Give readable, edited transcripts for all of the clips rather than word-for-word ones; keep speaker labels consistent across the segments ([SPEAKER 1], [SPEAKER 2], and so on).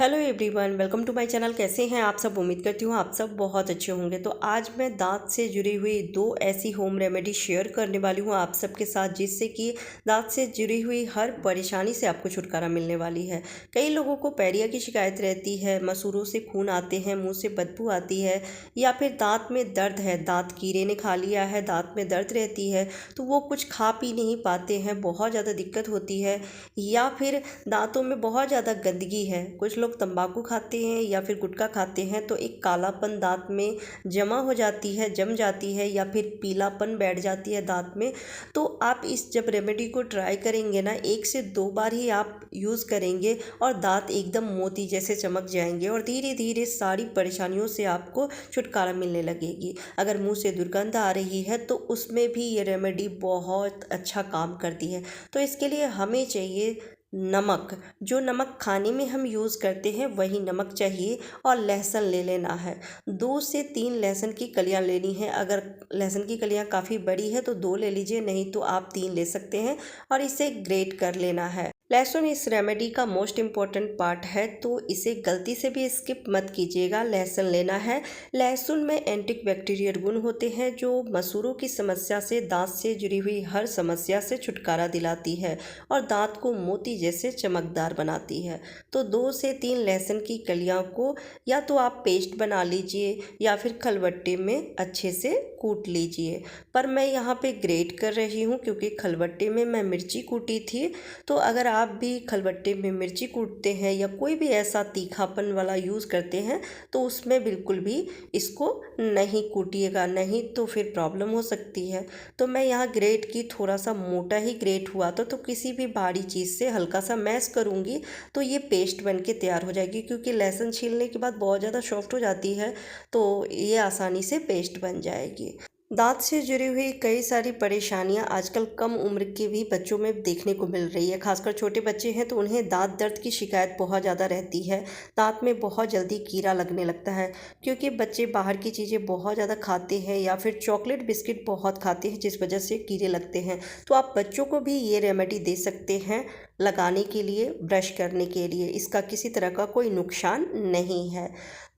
[SPEAKER 1] Hello everyone, welcome to my channel. कैसे हैं आप सब? उम्मीद करती हूँ आप सब बहुत अच्छे होंगे। तो आज मैं दांत से जुड़ी हुई दो ऐसी होम रेमेडी शेयर करने वाली हूँ आप सबके साथ, जिससे कि दांत से जुड़ी हुई हर परेशानी से आपको छुटकारा मिलने वाली है। कई लोगों को पैरिया की शिकायत रहती है, मसूड़ों से खून आते हैं, मुँह से बदबू आती है, या फिर दाँत में दर्द है, दाँत कीड़े ने खा लिया है, दाँत में दर्द रहती है तो वो कुछ खा पी नहीं पाते हैं, बहुत ज़्यादा दिक्कत होती है। या फिर दांतों में बहुत ज़्यादा गंदगी है, कुछ लोग तंबाकू खाते हैं या फिर गुटखा खाते हैं तो एक कालापन दांत में जमा हो जाती है, जम जाती है, या फिर पीलापन बैठ जाती है दांत में। तो आप इस जब रेमेडी को ट्राई करेंगे ना, 1 से 2 बार ही आप यूज़ करेंगे और दांत एकदम मोती जैसे चमक जाएंगे और धीरे धीरे सारी परेशानियों से आपको छुटकारा मिलने लगेगी। अगर मुंह से दुर्गंध आ रही है तो उसमें भी ये रेमेडी बहुत अच्छा काम करती है। तो इसके लिए हमें चाहिए नमक। जो नमक खाने में हम यूज़ करते हैं वही नमक चाहिए, और लहसुन ले लेना है। 2 से 3 लहसुन की कलियां लेनी है। अगर लहसुन की कलियां काफ़ी बड़ी है तो 2 ले लीजिए, नहीं तो आप 3 ले सकते हैं, और इसे ग्रेट कर लेना है। लहसुन इस रेमेडी का मोस्ट इम्पॉर्टेंट पार्ट है, तो इसे गलती से भी स्किप मत कीजिएगा। लहसुन लेना है। लहसुन में एंटीबैक्टीरियल गुण होते हैं जो मसूड़ों की समस्या से, दांत से जुड़ी हुई हर समस्या से छुटकारा दिलाती है और दांत को मोती जैसे चमकदार बनाती है। तो 2 से 3 लहसुन की कलियों को या तो आप पेस्ट बना लीजिए या फिर खलबट्टे में अच्छे से कूट लीजिए, पर मैं यहाँ पे ग्रेट कर रही हूँ क्योंकि खलबट्टे में मैं मिर्ची कूटी थी। तो अगर आप भी खलबट्टे में मिर्ची कूटते हैं या कोई भी ऐसा तीखापन वाला यूज़ करते हैं तो उसमें बिल्कुल भी इसको नहीं कूटिएगा, नहीं तो फिर प्रॉब्लम हो सकती है। तो मैं यहाँ ग्रेट की, थोड़ा सा मोटा ही ग्रेट हुआ तो किसी भी भारी चीज़ से हल्का सा मैश करूँगी तो ये पेस्ट बन के तैयार हो जाएगी, क्योंकि लहसुन छीलने के बाद बहुत ज़्यादा सॉफ्ट हो जाती है तो ये आसानी से पेस्ट बन जाएगी। दांत से जुड़ी हुई कई सारी परेशानियां आजकल कम उम्र के भी बच्चों में देखने को मिल रही है। खासकर छोटे बच्चे हैं तो उन्हें दांत दर्द की शिकायत बहुत ज़्यादा रहती है। दांत में बहुत जल्दी कीड़ा लगने लगता है क्योंकि बच्चे बाहर की चीज़ें बहुत ज़्यादा खाते हैं या फिर चॉकलेट बिस्किट बहुत खाते हैं, जिस वजह से कीड़े लगते हैं। तो आप बच्चों को भी ये रेमेडी दे सकते हैं लगाने के लिए, ब्रश करने के लिए। इसका किसी तरह का कोई नुकसान नहीं है।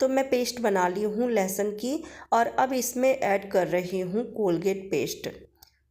[SPEAKER 1] तो मैं पेस्ट बना ली हूँ लहसुन की, और अब इसमें ऐड कर रही हूँ कोलगेट पेस्ट।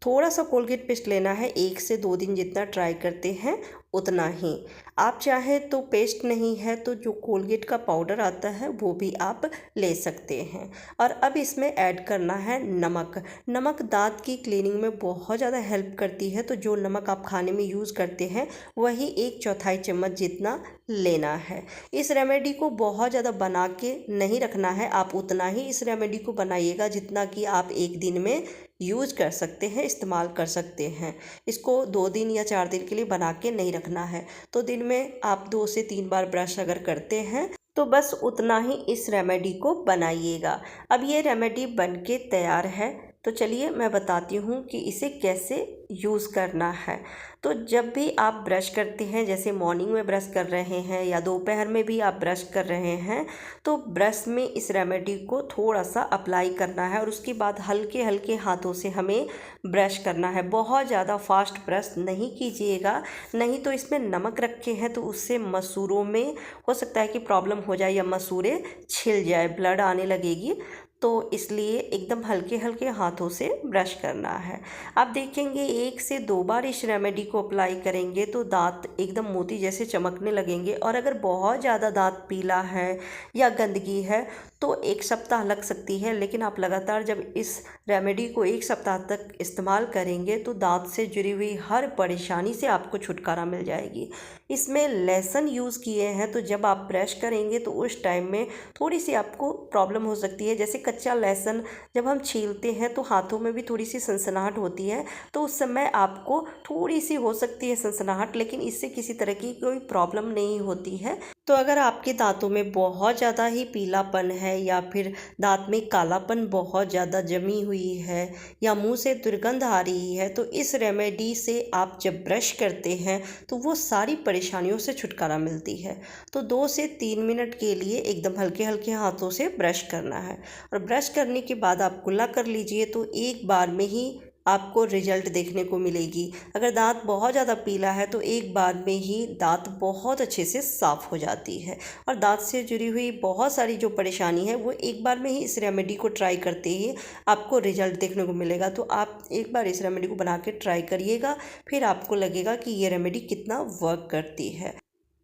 [SPEAKER 1] थोड़ा सा कोलगेट पेस्ट लेना है, 1 से 2 दिन जितना ट्राई करते हैं उतना ही। आप चाहें तो पेस्ट नहीं है तो जो कोलगेट का पाउडर आता है वो भी आप ले सकते हैं। और अब इसमें ऐड करना है नमक। नमक दांत की क्लीनिंग में बहुत ज़्यादा हेल्प करती है, तो जो नमक आप खाने में यूज़ करते हैं वही 1/4 चम्मच जितना लेना है। इस रेमेडी को बहुत ज़्यादा बना के नहीं रखना है, आप उतना ही इस रेमेडी को बनाइएगा जितना कि आप एक दिन में यूज कर सकते हैं, इस्तेमाल कर सकते हैं। इसको 2 दिन या 4 दिन के लिए बना के नहीं रखना है। तो दिन में आप 2 से 3 बार ब्रश अगर करते हैं तो बस उतना ही इस रेमेडी को बनाइएगा। अब ये रेमेडी बन के तैयार है, तो चलिए मैं बताती हूँ कि इसे कैसे यूज़ करना है। तो जब भी आप ब्रश करते हैं, जैसे मॉर्निंग में ब्रश कर रहे हैं या दोपहर में भी आप ब्रश कर रहे हैं, तो ब्रश में इस रेमेडी को थोड़ा सा अप्लाई करना है और उसके बाद हल्के हल्के हाथों से हमें ब्रश करना है। बहुत ज़्यादा फास्ट ब्रश नहीं कीजिएगा, नहीं तो इसमें नमक रखे हैं तो उससे मसूड़ों में हो सकता है कि प्रॉब्लम हो जाए या मसूड़े छिल जाए, ब्लड आने लगेगी। तो इसलिए एकदम हल्के हल्के हाथों से ब्रश करना है। आप देखेंगे 1 से 2 बार इस रेमेडी को अप्लाई करेंगे तो दांत एकदम मोती जैसे चमकने लगेंगे। और अगर बहुत ज़्यादा दांत पीला है या गंदगी है तो 1 सप्ताह लग सकती है, लेकिन आप लगातार जब इस रेमेडी को 1 सप्ताह तक इस्तेमाल करेंगे तो दांत से जुड़ी हुई हर परेशानी से आपको छुटकारा मिल जाएगी। इसमें लहसुन यूज़ किए हैं तो जब आप ब्रश करेंगे तो उस टाइम में थोड़ी सी आपको प्रॉब्लम हो सकती है। जैसे कच्चा लहसुन जब हम छीलते हैं तो हाथों में भी थोड़ी सी सनसनाहट होती है, तो उस समय आपको थोड़ी सी हो सकती है सनसनाहट, लेकिन इससे किसी तरह की कोई प्रॉब्लम नहीं होती है। तो अगर आपके दांतों में बहुत ज़्यादा ही पीलापन है या फिर दांत में कालापन बहुत ज़्यादा जमी हुई है या मुंह से दुर्गंध आ रही है, तो इस रेमेडी से आप जब ब्रश करते हैं तो वो सारी परेशानियों से छुटकारा मिलती है। तो 2 से 3 मिनट के लिए एकदम हल्के हल्के हाथों से ब्रश करना है, और ब्रश करने के बाद आप कुल्ला कर लीजिए तो एक बार में ही आपको रिजल्ट देखने को मिलेगी। अगर दांत बहुत ज़्यादा पीला है तो एक बार में ही दांत बहुत अच्छे से साफ़ हो जाती है और दांत से जुड़ी हुई बहुत सारी जो परेशानी है वो एक बार में ही इस रेमेडी को ट्राई करते ही आपको रिजल्ट देखने को मिलेगा। तो आप एक बार इस रेमेडी को बना के ट्राई करिएगा, फिर आपको लगेगा कि ये रेमेडी कितना वर्क करती है।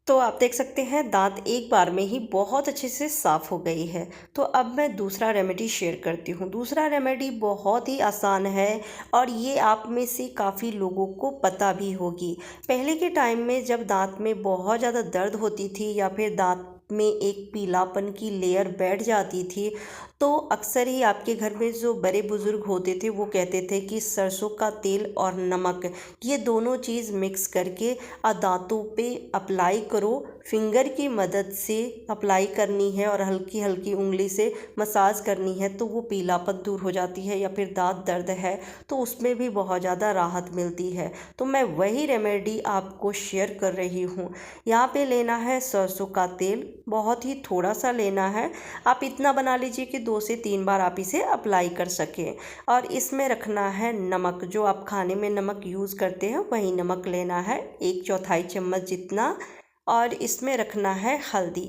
[SPEAKER 1] तो आप देख सकते हैं दांत एक बार में ही बहुत अच्छे से साफ़ हो गई है। तो अब मैं दूसरा रेमेडी शेयर करती हूँ। दूसरा रेमेडी बहुत ही आसान है और ये आप में से काफ़ी लोगों को पता भी होगी। पहले के टाइम में जब दांत में बहुत ज़्यादा दर्द होती थी या फिर दांत में एक पीलापन की लेयर बैठ जाती थी, तो अक्सर ही आपके घर में जो बड़े बुज़ुर्ग होते थे वो कहते थे कि सरसों का तेल और नमक ये दोनों चीज़ मिक्स करके दांतों पे अप्लाई करो। फिंगर की मदद से अप्लाई करनी है और हल्की हल्की उंगली से मसाज करनी है, तो वो पीलापन दूर हो जाती है। या फिर दांत दर्द है तो उसमें भी बहुत ज़्यादा राहत मिलती है। तो मैं वही रेमेडी आपको शेयर कर रही हूँ। यहाँ पे लेना है सरसों का तेल, बहुत ही थोड़ा सा लेना है। आप इतना बना लीजिए कि 2 से 3 बार आप इसे अप्लाई कर सकें। और इसमें रखना है नमक, जो आप खाने में नमक यूज़ करते हैं वही नमक लेना है, 1/4 चम्मच जितना। और इसमें रखना है हल्दी,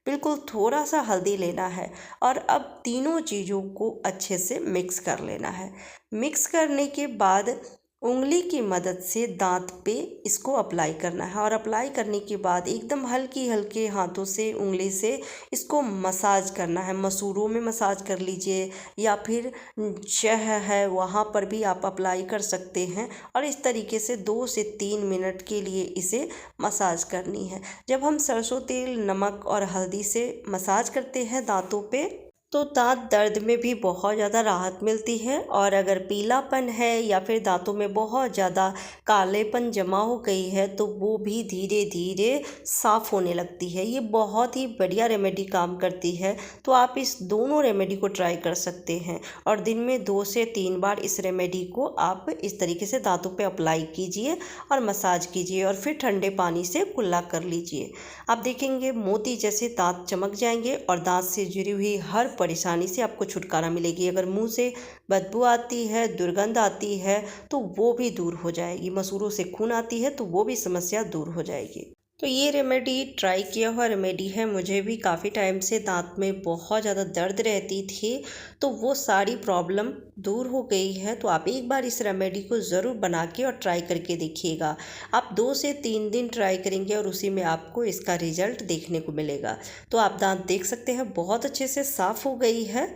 [SPEAKER 1] बिल्कुल थोड़ा सा हल्दी लेना है। और अब तीनों चीज़ों को अच्छे से मिक्स कर लेना है। मिक्स करने के बाद उंगली की मदद से दांत पे इसको अप्लाई करना है और अप्लाई करने के बाद एकदम हल्की हल्के हाथों से उंगली से इसको मसाज करना है। मसूड़ों में मसाज कर लीजिए या फिर जह है वहाँ पर भी आप अप्लाई कर सकते हैं। और इस तरीके से 2 से 3 मिनट के लिए इसे मसाज करनी है। जब हम सरसों तेल, नमक और हल्दी से मसाज करते हैं दांतों पे, तो दांत दर्द में भी बहुत ज़्यादा राहत मिलती है। और अगर पीलापन है या फिर दांतों में बहुत ज़्यादा कालेपन जमा हो गई है तो वो भी धीरे धीरे साफ़ होने लगती है। ये बहुत ही बढ़िया रेमेडी काम करती है। तो आप इस दोनों रेमेडी को ट्राई कर सकते हैं और दिन में 2 से 3 बार इस रेमेडी को आप इस तरीके से दांतों पे अप्लाई कीजिए और मसाज कीजिए और फिर ठंडे पानी से कुल्ला कर लीजिए। आप देखेंगे मोती जैसे दांत चमक जाएंगे और दांत से जुड़ी हुई हर परेशानी से आपको छुटकारा मिलेगी। अगर मुंह से बदबू आती है, दुर्गंध आती है तो वो भी दूर हो जाएगी। मसूड़ों से खून आती है तो वो भी समस्या दूर हो जाएगी। तो ये रेमेडी ट्राई किया हुआ रेमेडी है। मुझे भी काफ़ी टाइम से दांत में बहुत ज़्यादा दर्द रहती थी, तो वो सारी प्रॉब्लम दूर हो गई है। तो आप एक बार इस रेमेडी को ज़रूर बना के और ट्राई करके देखिएगा। आप 2 से 3 दिन ट्राई करेंगे और उसी में आपको इसका रिजल्ट देखने को मिलेगा। तो आप दांत देख सकते हैं बहुत अच्छे से साफ़ हो गई है।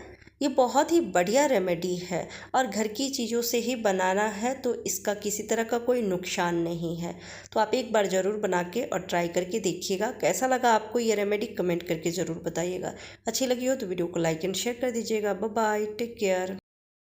[SPEAKER 1] ये बहुत ही बढ़िया रेमेडी है और घर की चीज़ों से ही बनाना है, तो इसका किसी तरह का कोई नुकसान नहीं है। तो आप एक बार ज़रूर बना के और ट्राई करके देखिएगा। कैसा लगा आपको ये रेमेडी कमेंट करके ज़रूर बताइएगा। अच्छी लगी हो तो वीडियो को लाइक एंड शेयर कर दीजिएगा। Bye bye, take care.